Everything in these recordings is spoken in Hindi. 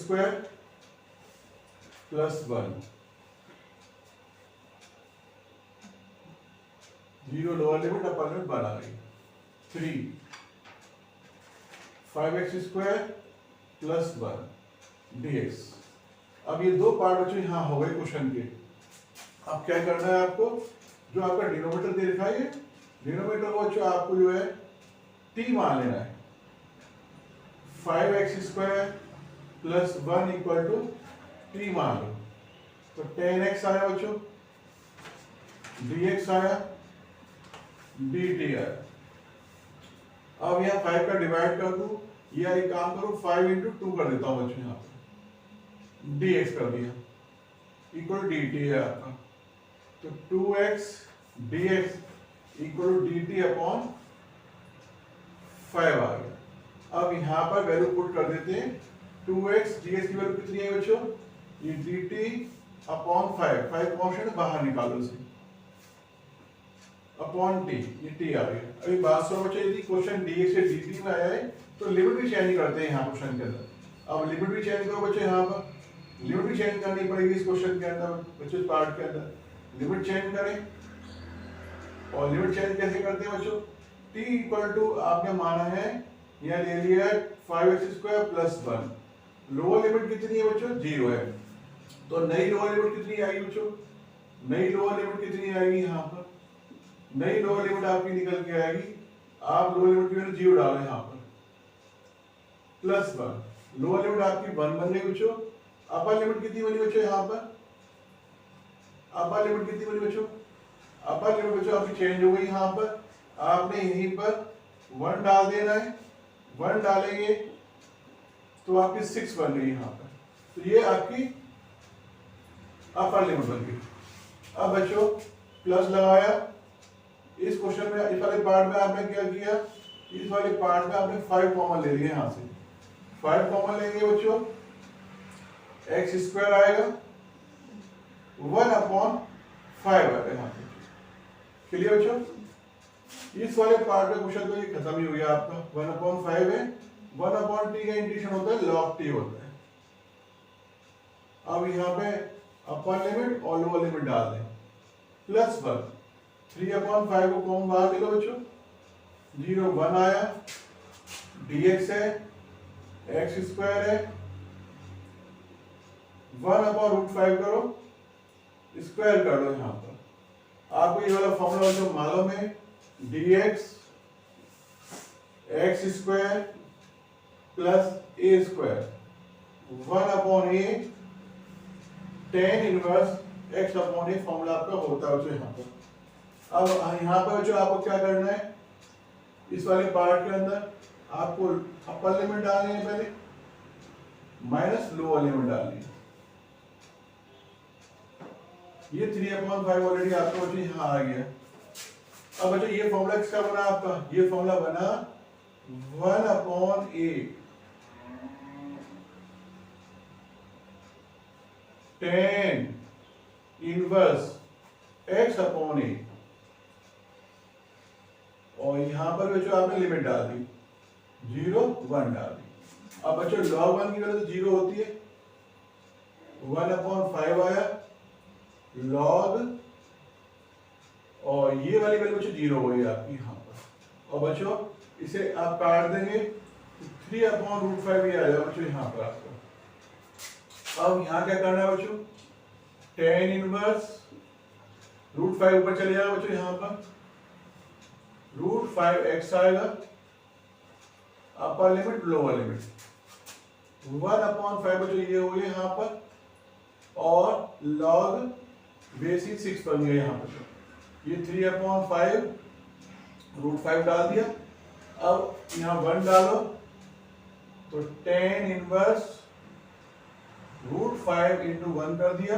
Square plus 1, 0 lower limit upper limit 1 आ गई। 3 5x स्क्वायर प्लस 1 dx। अब ये दो पार्ट बच्चों यहाँ हो गए क्वेश्चन के। अब क्या करना है आपको, जो आपका डिनोमिनेटर दे रखा है, डिनोमिनेटर को बच्चों आपको जो है t मान लेना है। 5x square plus 1 equal to t मान लो, तो 10x आया बच्चों, dx आया, dt आया। अब यहाँ 5 का डिवाइड कर दूं, या एक काम करो 5 इंटू 2 कर देता हूं बच्चों, यहाँ पे dx कर दिया इक्वल dt है आपका, तो 2x dx equal dt upon 5 आ गया। अब यहाँ पर वैल्यू पुट कर देते हैं, 2x dx की वैल्यू कितनी है बच्चों, ये dt अपॉन 5 कॉन्स्टेंट बाहर निकालो इसे, अपॉन t, ये t आ गया। अभी बात सुनो बच्चों, यदि क्वेश्चन dx से dt में आया है तो लिमिट भी चेंज करते हैं यहाँ क्वेश्चन के अंदर। अब लिमिट भी चेंज करो बच्चों, यहाँ पर लिमिट भी चेंज करनी पड़ेगी इस क्वेश्चन के अंदर बच्चों, इस पार्ट के अंदर लिमिट चेंज करें। और लिमिट चेंज कैसे करते हैं बच्चों, t इक्वल टू आपने माना है, यहाँ ले लिया 5x square plus 1, lower limit कितनी है बच्चों, 0 है, तो नई लोअर लिमिट कितनी आएगी बच्चों, नई लोअर लिमिट कितनी आएगी, यहाँ पर नई लोअर लिमिट आपकी निकल के आएगी, आप लोअर लिमिट की वैल्यू 0 डालें यहाँ पर, प्लस 1, लोअर लिमिट आपकी 1 बन गई बच्चों। अपर लिमिट कितनी बनी बच्चों, यहाँ पर अपर लिमिट कितनी बनी बच्चों, अपर लिमिट बच्चों आपकी चेंज हो गई, यहाँ पर आपने यहीं पर 1 डाल देना है, 1 डालेंगे तो आपकी 6 बन गई यहाँ पर, तो ये आपकी अपर लिमिट बन गई। अब बच्चों प्लस लगाया, इस क्वेश्चन में इस वाले पार्ट में आपने क्या किया, इस वाले पार्ट में आपने 5 कॉमन ले लिए, यहाँ से 5 कॉमन लेंगे बच्चों, x स्क्वायर आएगा, 1 अपॉन 5 आएगा यहाँ पे। क्लियर बच्चों, इस वाले पार्ट में क्वेश्चन तो ये खत्म ही हो गया आपका, 1 अपॉन 5 है, 1 अपॉन t का इंटीग्रेशन होता है log t होता है। अब यहाँ पे अपर लिमिट और लोअर लिमिट डाल दें, प्लस 1, 3 अपॉन 5 को कॉमन बाहर ले लो बच्चों, 0 1 आया, dx है, x स्क्वायर है, 1 अपॉन रूट 5 करो, स्क्वायर कर दो यहाँ पर। आपको ये वाला फॉर्मूला जो मालूम है, dx x square plus a square 1 upon a tan inverse x upon a formula आपका होता है यहाँ पर। अब यहाँ पर जो आपको क्या करना है, इस वाले पार्ट के अंदर आपको अपर लिमिट डालनी है पहले, माइनस लोअर लिमिट डालनी है। ये 3/5 ऑलरेडी आपका बच्चों यहाँ आ गया। अब बच्चों ये फॉर्मूला किसका बना आपका, ये फॉर्मूला बना 1 upon a tan inverse x upon a, और यहां पर बच्चों आपने लिमिट डाल दी, 0 1 डाल दी। अब बच्चों log 1 की वैल्यू तो 0 होती है, 1 अपॉन 5 आया log, और ये वाली वैल्यू बच्चों 0 हो गई आपकी यहाँ पर। और बच्चों इसे आप काट देंगे, 3 अपॉन रूट 5 ये आ जाएगा बच्चों यहाँ पर आपका। अब यहाँ क्या करना है बच्चों, tan इनवर्स रूट 5 ऊपर चले जाएगा बच्चों, यहाँ पर रूट 5x आएगा, upper limit lower limit 1 upon 5 बच्चों ये हो गया यहाँ पर, और log बेसिक 6 बन गया यहाँ पर। ये 3/5 रूट 5 डाल दिया। अब यहाँ 1 डालो तो tan इनवर्स रूट 5 इंटू 1 कर दिया,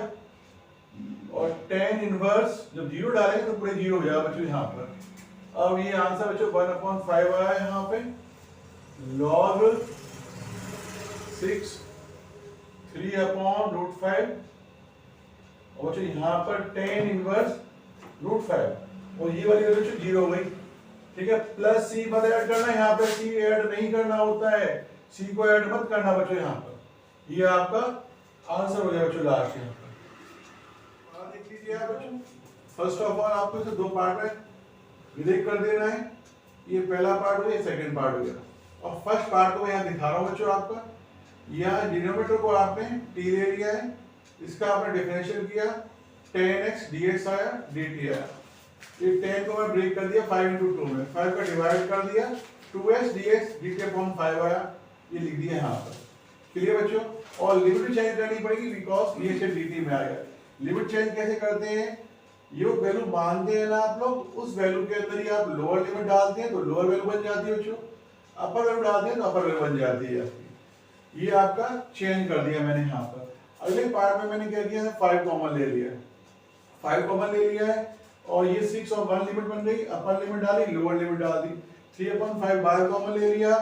और tan इनवर्स जब 0 डालेंगे तो पूरे 0 हो जाएगा बच्चों यहाँ पर। अब ये आंसर बच्चों 1/5 आया है यहाँ पे, log 6 3/√5, और बच्चों यहाँ पर tan इनवर्स रूट 5, और ये वाली वैल्यू बच्चों 0 हो गई। ठीक है, प्लस c मत ऐड करना, यहाँ पे c ऐड नहीं करना होता है, c को ऐड मत करना बच्चों यहाँ पर। ये आपका आंसर हो जाएगा बच्चों लास्ट यहाँ पर। देख लीजिए आप बच्चों, फर्स्ट ऑफ ऑल आपको इसे दो पार्ट में ब्रेक कर देना है। ये पहला पार्ट हो गया, सेकंड पार्ट हो गया, और फर्स्ट पार्ट को मैं यहाँ दिखा रहा हूँ बच्चों आपका। यहाँ डिनोमिनेटर को आपने t ले लिया है, इसका आपने डिफरेंशियल किया, 10x dx आया, dt आया। ये 10 को मैं ब्रेक कर दिया 5 into 2 में, 5 का डिवाइड कर दिया, 2x dx dt अपॉन 5 आया, ये लिख दिया यहाँ पर। क्लियर बच्चों? और लिमिट भी चेंज करनी पड़ेगी बिकॉज ये से dt में आएगा। लिमिट चेंज कैसे करते हैं? ये वैल्यू मानते हैं ना आप लोग, उस वैल्यू के अंदर ही आप लोअर लिमिट डालते हैं तो लोअर वैल्यू बन जाती है बच्चों, अपर वैल्यू डालते हैं तो अपर वैल्यू बन जाती है आपकी। ये आपका चेंज कर दिया मैंने यहाँ पर। अगले पार्ट में मैंने क्या किया है, 5 कॉमन ले लिया है, 5 कॉमन ले लिया है, और ये 6 और 1 लिमिट बन गई, अपर लिमिट डाली, लोअर लिमिट डाल दी, 3/5 बाहर कॉमन ले लिया,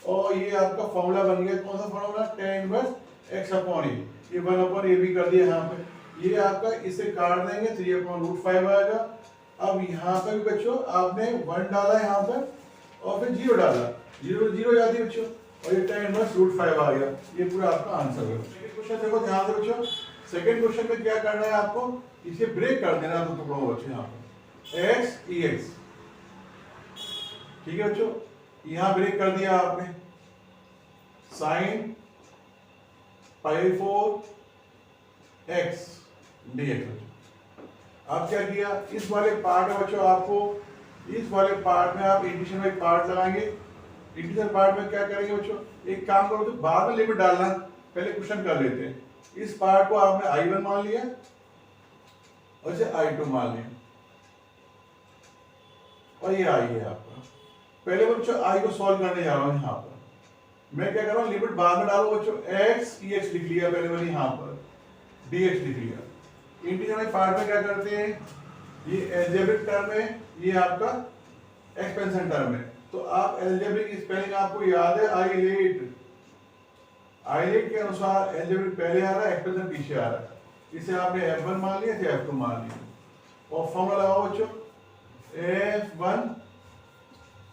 और ये आपका फॉर्मूला बन गया। कौन सा formula? tan inverse x upon a, ये 1/a भी कर दिया यहाँ पे। ये आपका इसे काट देंगे, 3/√5 आएगा। अब यहाँ पर भी बच्चों आपने 1 डाला यहाँ पर और फिर 0 डाला, 0 0 जाती है बच्चों, और ये tan इनवर्स √5 आ गया। ये पूरा आपका आंसर है। सेकंड क्वेश्चन देखो ध्यान से बच्चों, सेकंड क्वेश्चन में क्या करना है आपको, इसे ब्रेक कर देना दो टुकड़ों में बच्चों, यहाँ पर x ex, ठीक है बच्चों, यहाँ ब्रेक कर दिया आपने, sin π4 x dx। आप क्या किया, इस वाले पार्ट में बच्चों आपको, इस वाले पार्ट में आप इंटीग्रेशन में एक पार्ट लगाएंगे। इंटीग्रेशन पार्ट में क्या करेंगे बच्चों, एक काम करो तो बाद में लिमिट डालना, पहले क्वेश्चन कर लेते हैं। इस पार्ट को आपने I1 मान लिया और इसे I2 मान लिया, और ये I है आपका। पहले बच्चों I को सॉल्व करने जा रहा हूं। यहाँ पर मैं क्या कर रहा हूं, लिमिट बाद में डालो बच्चों, x ex लिख लिया पहले मैंने, यहाँ पर dx लिख लिया। इंटीग्रल पार्ट में क्या करते हैं, ये एल्जेब्रिक टर्म है, ये आपका एक्सपेंशन टर्म है, तो आप एल्जेब्रिक स्पेलिंग आपको याद है, आइलेट के अनुसार एल्जेब्रिक पहले आ रहा है, एक्सपेंशन पीछे आ रहा है। इसे आपने f1 मान लिया, इसे f2 मान लिया, और फॉर्मूला लगाओ बच्चों, f1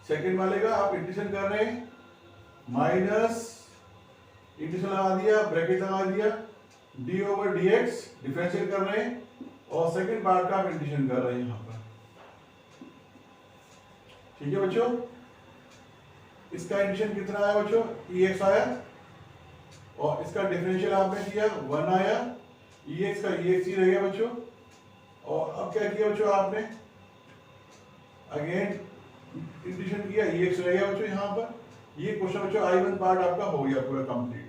सेकंड वाले का आप इंटीग्रेशन कर रहे हैं, माइनस इंटीग्रेशन लगा दिया, ब्रैकेट लगा दिया, d/dx डिफरेंशिएट कर रहे हैं, और सेकंड पार्ट का आप इंटीग्रेशन कर रहे हैं यहाँ पर। ठीक है बच्चों, इसका इंटीग्रेशन कितना आया बच्चों, ex आया, और इसका डिफरेंशियल आपने किया 1 आया, ex का ex ही रह गया बच्चों। और अब क्या किया बच्चों आपने, अगेन इंटीग्रेशन किया, ex रह गया बच्चों यहाँ पर। ये क्वेश्चन बच्चों I1 पार्ट आपका हो गया पूरा कंप्लीट।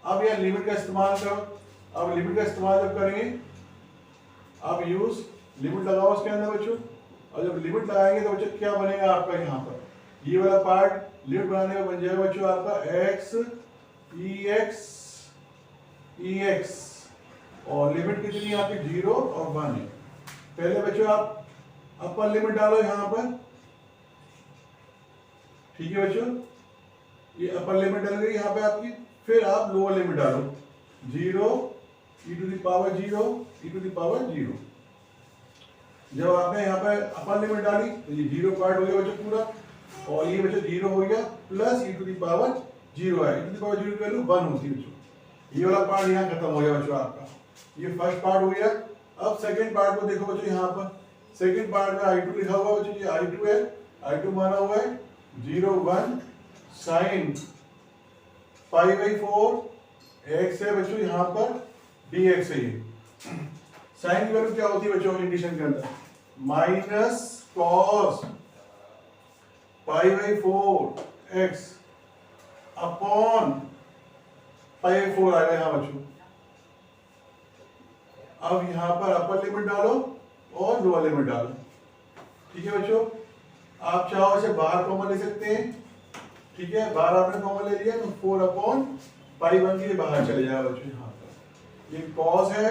अब यह लिमिट का इस्तेमाल करो। अब लिमिट का इस्तेमाल जब करेंगे, आप यूज लिमिट लगाओ उसके अंदर बच्चों, और जब लिमिट लगाएंगे तो बच्चों क्या बनेगा आपका, यहाँ पर ये वाला पार्ट लिमिट बनाने में बन जाएगा बच्चों आपका x ex, और लिमिट कितनी है आपकी, 0 और 1 है। पहले बच्चों आप अपर लिमिट डालो यहाँ पर, ठीक है बच्चों, ये अपर लिमिट डल गई यहाँ पे आपकी। फिर आप लोअर लिमिट डालो, 0 e⁻0 e⁻0। जब आपने यहाँ पे अपर लिमिट डाली तो ये 0 पार्ट हो गया बच्चों पूरा, और ये बच्चों 0 हो गया, प्लस e⁻0 है, e⁻0 की वैल्यू 1 होती है बच्चों। ये वाला पार्ट यहाँ खत्म हो गया बच्चों आपका, ये फर्स्ट पार्ट हो गया। अब सेकंड पार्ट को देखो बच्चों, यहाँ पर सेकंड पार्ट में I2 लिखा हुआ बच्चों, ये I2 है, I2 माना हुआ है 0 1 sin π/4 x है बच्चों, यहाँ पर dx है। साइन की वैल्यू क्या होती है बच्चों इंटीग्रेशन के अंदर, माइनस cos π/4 x अपॉन π/4 आएगा यहाँ बच्चों। अब यहाँ पर अपर लिमिट डालो और लोअर लिमिट डालो, ठीक है बच्चों। आप चाहो इसे बाहर कॉमन ले सकते हैं, ठीक है, बाहर आपने कॉमन ले लिया तो 4/π1 के बाहर चले जाएगा बच्चों। यहाँ पर ये cos है,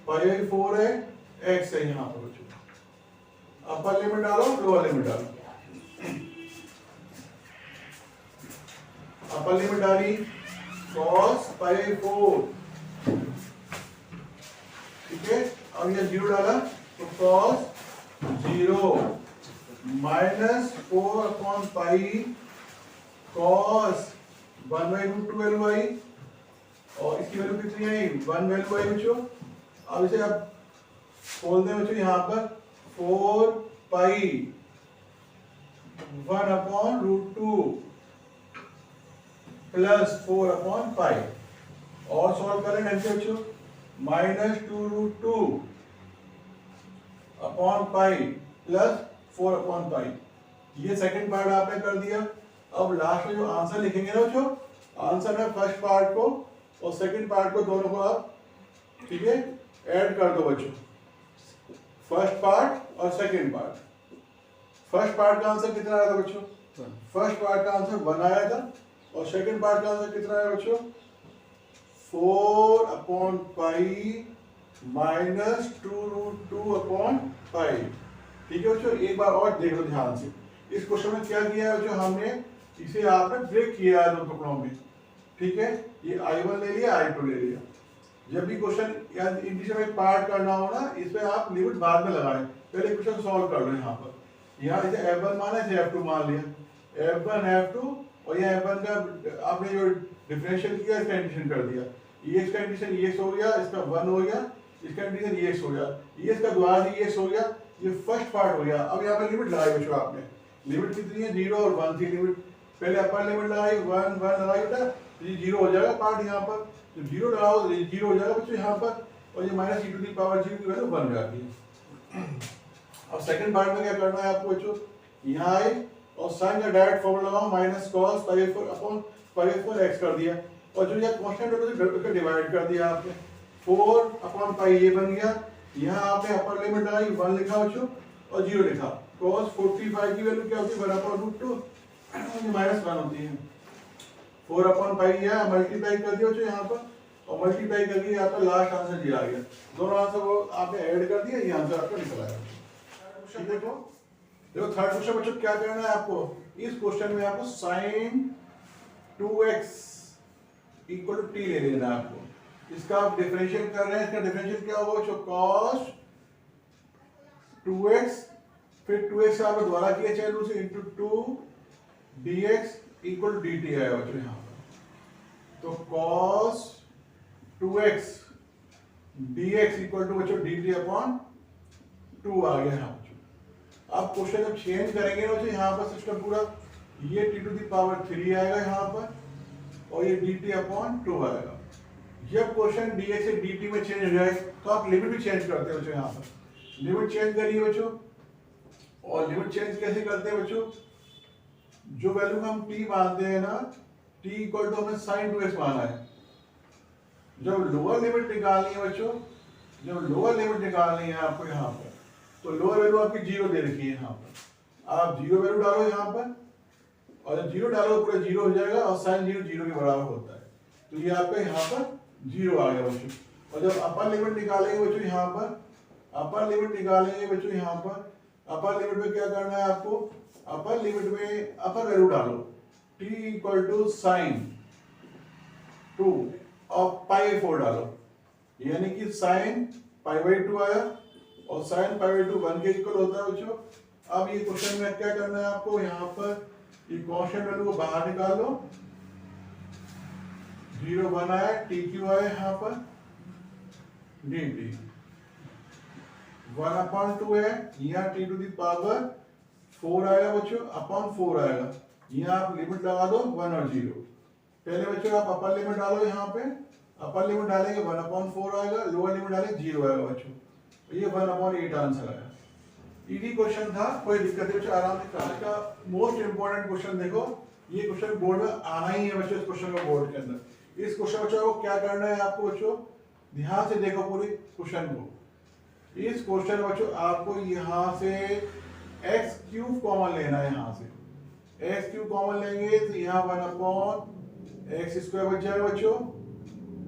π/4 है, x है यहाँ पर बच्चों। अपर लिमिट डालो, लोअर लिमिट डालो। अपर लिमिट डाली cos π/4, ठीक है। अब ये 0 डाला तो cos 0 माइनस 4/π cos 1/√2 आई, और इसकी वैल्यू कितनी है, 1 वैल्यू है बच्चों। अब इसे आप खोल दें बच्चों यहाँ पर 4 पाई 1/√2 प्लस 4/पाई, और सॉल्व करें ढंग से बच्चों, -2√2 अपॉन पाई प्लस 4/पाई। ये सेकंड पार्ट आपने कर दिया। अब लास्ट में जो आंसर लिखेंगे ना बच्चों, आंसर में फर्स्ट पार्ट को और सेकंड पार्ट को दोनों को आप, ठीक है, ऐड कर दो बच्चों, फर्स्ट पार्ट और सेकंड पार्ट। फर्स्ट पार्ट का आंसर कितना आया था बच्चों, फर्स्ट पार्ट का आंसर 1 आया था, और सेकंड पार्ट का आंसर कितना आया बच्चों, 4/पाई -2√2/पाई। ठीक है बच्चों, एक बार और देख लो ध्यान से। इस क्वेश्चन में क्या किया है बच्चों, हमने इसे आपने ब्रेक किया है 2 टुकड़ों में। ठीक है, ये I1 ले लिया, I2 ले लिया। जब भी क्वेश्चन या इंटीजर में पार्ट करना हो ना, इसमें आप लिमिट बाद में लगाएं, पहले क्वेश्चन सॉल्व कर लो। यहाँ पर यहाँ इसे F1 माना, इसे F2 मान लिया, F1 F2, और यहाँ F1 का आपने जो डिफरेंशियल किया इसका इंटीजर कर दिया, EX का इंटीजर EX हो गया, इसका 1 हो गया, इसका इंटीजर EX हो गया, EX का द्वारा EX हो गया, ये फर्स्ट पार्ट हो गया। अब यहाँ पर लिमिट लगाई बच्चों आपने, लिमिट कितनी है, 0 और 1 थी लिमिट, पहले अपर लिमिट लगाई 1 लगाई बेटा, ये 0 हो जाएगा पार्ट यहाँ पर, तो 0 लगाओ तो 0 हो जाएगा बच्चों यहाँ पर, और ये -e⁻0 की वैल्यू 1 जाती है। अब सेकंड पार्ट में क्या करना है आपको बच्चों, यहाँ आए और साइन का डायरेक्ट फॉर्मूला लगाओ, -cos π/4 कर दिया, और जो ये कांस्टेंट है उसको डिवाइड कर दिया आपने, 4/पाई ये बन गया। यहाँ आपने अपर लिमिट लगाई 1 लिखा बच्चों और 0 लिखा, cos 45 की वैल्यू क्या होती है, 1/√2 -1 होती है। 4/पाई यहाँ मल्टीप्लाई कर दिया बच्चों यहाँ पर, और मल्टीप्लाई करके यहाँ पर लास्ट आंसर दिया गया, दोनों आंसर वो आपने ऐड कर दिया, ये आंसर आपका निकल आया। देखो थर्ड क्वेश्चन बच्चों क्या करना है आपको, इस क्वेश्चन में आपको sin 2x = t ले लेना है आपको। इसका आप डिफरेंशियल कर रहे हैं, इसका डिफरेंशियल क्या होगा बच्चों, cos 2x, फिर 2x आपने द्वारा किया चाहे रूट से, इंटू 2 dx = dt आया बच्चों यहाँ पर। तो cos 2x dx = बच्चों dt/2 आ गया यहाँ। अब क्वेश्चन जब चेंज करेंगे ना बच्चों, यहाँ पर सिस्टम पूरा, ये t⁻³ आएगा यहाँ पर, और ये dt/2 आएगा। जब क्वेश्चन dx से dt में चेंज हो जाए तो आप लिमिट भी चेंज करते हैं बच्चों, यहाँ पर लिमिट चेंज करिए बच्चों। और लिमिट चेंज कैसे करते हैं बच्चों, जो वैल्यू हम t मानते हैं ना, t = हमें sin 2x माना है। जब लोअर लिमिट निकालनी है बच्चों, जब लोअर लिमिट निकालनी है आपको यहाँ पर, तो लोअर वैल्यू आपकी 0 दे रखी है यहाँ पर, आप 0 वैल्यू डालो यहाँ पर, और जब 0 डालो पूरा 0 हो जाएगा, और sin 0 0 के बराबर होता है, तो ये आपका यहाँ पर 0 आ गया बच्चों। और जब अपर लिमिट निकालेंगे बच्चों यहाँ पर, अपर लिमिट निकालेंगे बच्चों यहाँ पर, अपर लिमिट में क्या करना है आपको, अपर लिमिट में अपर वैल्यू डालो, t = sin 2 और π/4 डालो, यानी कि sin π/2 आया, और sin π/2 1 के इक्वल होता है बच्चों। अब ये क्वेश्चन में क्या करना है आपको, यहाँ पर ये कांस्टेंट वैल्यू को बाहर निकाल लो, 0 1 आया, tq आया यहाँ पर, dt 1/2 है, यहाँ t⁻4 आएगा बच्चों, अपॉन 4 आएगा। यहाँ आप लिमिट लगा दो 1 और 0। पहले बच्चों आप अपर लिमिट डालो, यहाँ पे अपर लिमिट डालेंगे 1/4 आएगा, लोअर लिमिट डालेंगे 0 आएगा बच्चों, तो ये 1/8 आंसर आया। इजी क्वेश्चन था, कोई दिक्कत नहीं बच्चों, आराम से आज का मोस्ट इंपॉर्टेंट क्वेश्चन देखो, ये क्वेश्चन बोर्ड में आना ही है बच्चों। इस क्वेश्चन को बोर्ड के अंदर, इस क्वेश्चन बच्चों को क्या करना है आपको बच्चों, ध्यान से देखो पूरी क्वेश्चन को। इस क्वेश्चन बच्चों आपको यहाँ से x³ कॉमन लेना है, यहाँ से x³ कॉमन लेंगे तो यहाँ 1/x² बच जाएगा बच्चों,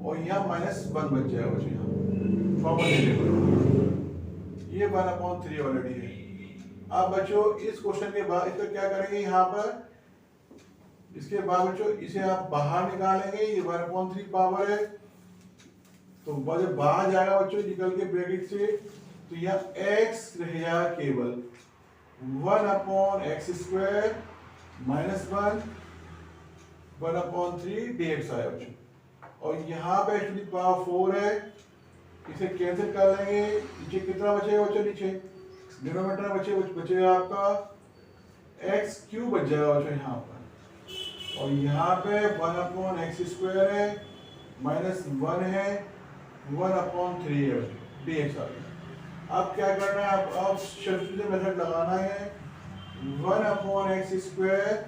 और यहाँ -1 बच जाएगा बच्चों, यहाँ कॉमन लेने को, ये 1/3 ऑलरेडी है। अब बच्चों इस क्वेश्चन के बाद इसका क्या करेंगे, यहाँ पर इसके बाद बच्चों इसे आप बाहर निकालेंगे, ये 1/3 पावर है, तो जब बाहर जाएगा बच्चों निकल के ब्रैकेट से, तो यहाँ x रह जाएगा केवल 1/x² -1 1/3 dx आया बच्चों। और यहाँ पे x टू द पावर 4 है, इसे कैंसिल कर लेंगे, नीचे कितना बचेगा बच्चों, नीचे डिनोमिनेटर में बचेगा आपका x क्यूब बच जाएगा बच्चों यहाँ पर, और यहाँ पे 1/x² है माइनस 1 है 1/3 है dx आ गया। अब क्या करना है, अब सब्स्टिट्यूशन मेथड लगाना है, 1/x²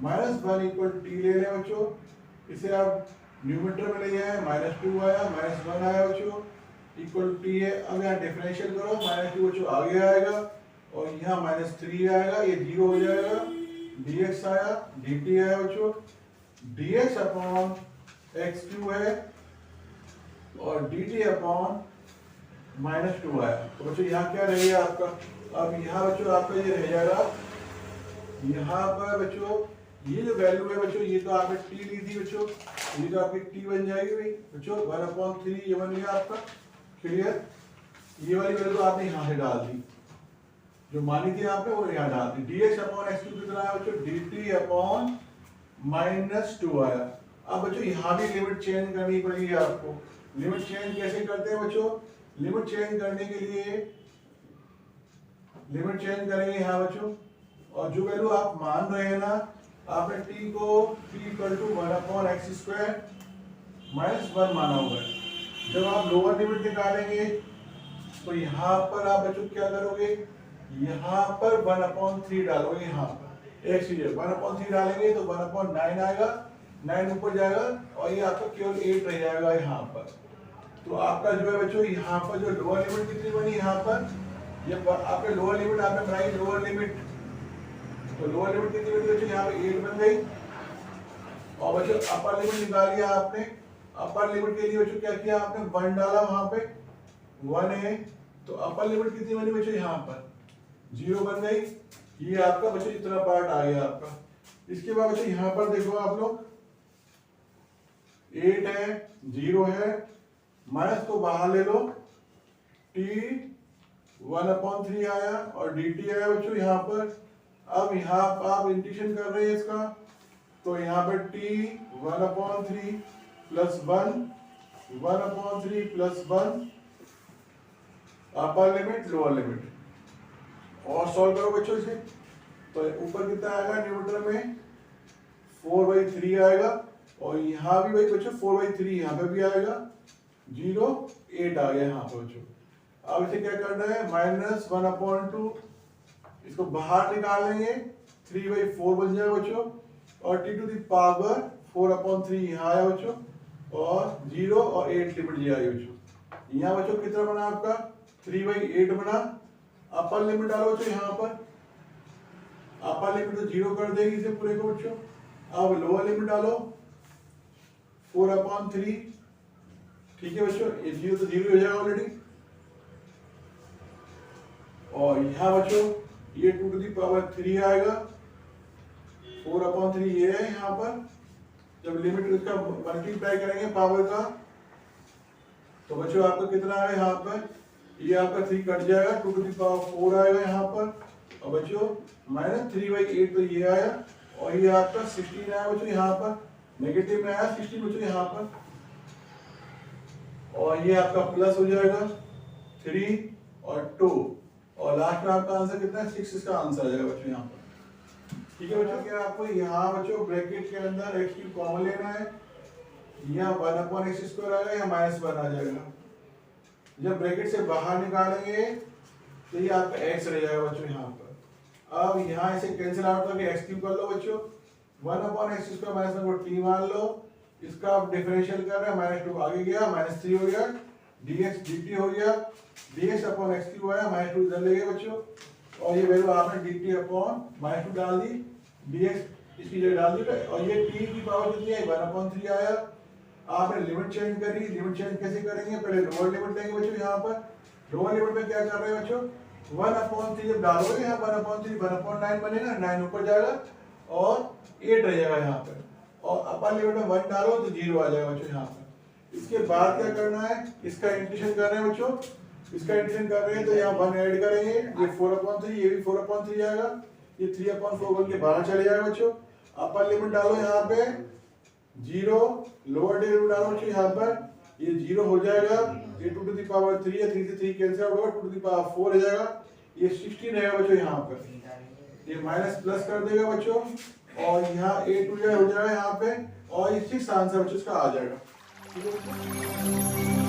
माइनस 1 इक्वल t ले लें बच्चों, इसे आप न्यूमरेटर में ले जाए, -2 आया -1 आया बच्चों इक्वल t है। अब यहाँ डिफरेंशियल करो, -2 बच्चों आगे आएगा और यहाँ -3 आएगा, ये 0 हो जाएगा, dx आया dt आया बच्चों, dx/x³ है और dt अपॉन -2 आया। तो बच्चों यहाँ क्या रहेगा आपका, अब यहाँ बच्चों आपका ये रह जाएगा, यहाँ पर बच्चों ये जो वैल्यू है बच्चों, ये तो आपने t ली थी बच्चों, ये तो आपकी t बन जाएगी भाई बच्चों, 1/3 ये बन गया आपका, क्लियर। ये वाली वैल्यू तो आपने यहाँ से डाल दी, जो मानी थी आपने वो यहाँ डाल दी। dx/x³ कितना आया बच्चों, dt/-2 आया। अब बच्चों यहाँ भी लिमिट चेंज करनी पड़ेगी आपको। लिमिट चेंज कैसे करते हैं बच्चों, लिमिट चेंज करने के लिए लिमिट चेंज करेंगे यहाँ बच्चों, और जो वैल्यू आप मान रहे हैं ना, आपने t को t 1/x² -1 माना हुआ है। जब आप लोअर लिमिट निकालेंगे तो यहाँ पर आप बच्चों क्या करोगे, यहाँ पर 1/3 डालोगे, यहाँ पर एक चीज 1/3 डालेंगे तो 1/9 आएगा, 9 ऊपर जाएगा और ये आपका केवल 8 रह जाएगा यहाँ पर। तो आपका जो है बच्चों यहाँ पर जो लोअर लिमिट कितनी बनी, यहाँ पर ये आपने लोअर लिमिट आपने बनाई, लोअर लिमिट, तो लोअर लिमिट कितनी बनी बच्चों, यहाँ पे 8 बन गई। और बच्चों अपर लिमिट निकाल लिया आपने, अपर लिमिट के लिए बच्चों क्या किया आपने, 1 डाला वहां पे, 1 है, तो अपर लिमिट कितनी बनी बच्चों, यहाँ पर 0 बन गई। ये आपका बच्चों इतना पार्ट आ गया आपका। इसके बाद बच्चों यहाँ पर देखो आप लोग, 8 है 0 है, माइनस को बाहर ले लो, t 1/3 आया और dt आया बच्चों यहाँ पर। अब यहाँ आप इंटीग्रेशन कर रहे हैं इसका, तो यहाँ पर t 1/3 plus 1 1/3 plus 1 upper limit lower limit, और सॉल्व करो बच्चों इसे, तो ऊपर कितना आएगा न्यूमरेटर में 4/3 आएगा, और यहाँ भी भाई बच्चों 4/3 यहाँ पे भी आएगा, 0 8 आ गया यहाँ पे बच्चों। अब इसे क्या करना है, -1/2 इसको बाहर निकालेंगे, 3/4 बन जाएगा बच्चों, और t टू द पावर 4/3 यहाँ आया बच्चों, और 0 और 8 लिमिट ये आई बच्चों। यहाँ बच्चों कितना बना आपका, 3/8 बना। अपर लिमिट डालो बच्चों यहाँ पर, अपर लिमिट तो 0 कर देगी इसे पूरे को बच्चों। अब लोअर लिमिट डालो 4/3, ठीक है बच्चों, ये 0 तो 0 हो जाएगा ऑलरेडी। और यहाँ बच्चों ये 2 टू द पावर 3 आएगा, 4/3 ये है यहाँ पर। जब लिमिट इसका मल्टीप्लाई करेंगे पावर का, तो बच्चों आपका कितना आएगा यहाँ पर, ये आपका 3 कट जाएगा, 2 टू द पावर 4 आएगा यहाँ पर, और बच्चों -3/8 तो ये आया, और ये आपका 16 आया बच्चों यहाँ पर, नेगेटिव में आया 16 बच्चों यहाँ पर, और ये आपका प्लस हो जाएगा 3 और 2, और लास्ट में आपका आंसर कितना है, 6 इसका आंसर आ जाएगा बच्चों यहाँ पर। ठीक है बच्चों, क्या आपको यहाँ बच्चों ब्रैकेट के अंदर x³ कॉमन लेना है, यहाँ 1/x² आएगा या -1 आ जाएगा। जब ब्रैकेट से बाहर निकालेंगे तो ये आपका x रह जाएगा बच्चों यहाँ पर। अब यहाँ इसे कैंसिल आउट करके x³ कर लो बच्चों, 1/x² -1 को t मान लो, इसका आप डिफरेंशियल कर रहे हैं, -2 आगे गया, -3 हो गया, dx dt हो गया, dx/x³ आया, -2 इधर ले गए बच्चों, और ये वैल्यू आपने dt/-2 डाल दी, dx इसकी जगह डाल दी, और ये t की पावर कितनी है, 1/3 आया। आपने लिमिट चेंज करी, लिमिट चेंज कैसे करेंगे, पहले लोअर लिमिट लेंगे बच्चों यहाँ पर। लोअर लिमिट में क्या कर रहे हैं बच्चों, 1/3 जब डालोगे यहाँ 1/3 1/9 बनेगा, 9 ऊपर जाएगा और 8 रह जाएगा यहाँ पर, और अपर लिमिट में 1 डालो तो 0 आ जाएगा बच्चों यहाँ पर। इसके बाद क्या करना है, इसका इंटीग्रेशन कर रहे हैं बच्चों, इसका इंटीग्रेशन कर रहे हैं तो यहाँ 1 ऐड करेंगे, ये 4/3, ये भी 4/3 आएगा, ये 3/4 बन के बाहर चले जाएगा बच्चों। अपर लिमिट डालो यहाँ पे जीरो लोअर डेरिवेटिव डालो बच्चों यहाँ पर, ये जीरो हो जाएगा, ये 2 टू द पावर 3 है, 3 से 3 कैंसिल आउट होगा, 2 टू द पावर 4 हो जाएगा, ये 16 रहेगा बच्चों यहाँ पर, ये माइनस प्लस कर देगा बच्चों, और यहाँ 8 हो जाएगा यहाँ पे, और ये 6 आंसर बच्चों इसका आ जाएगा। ठीक है।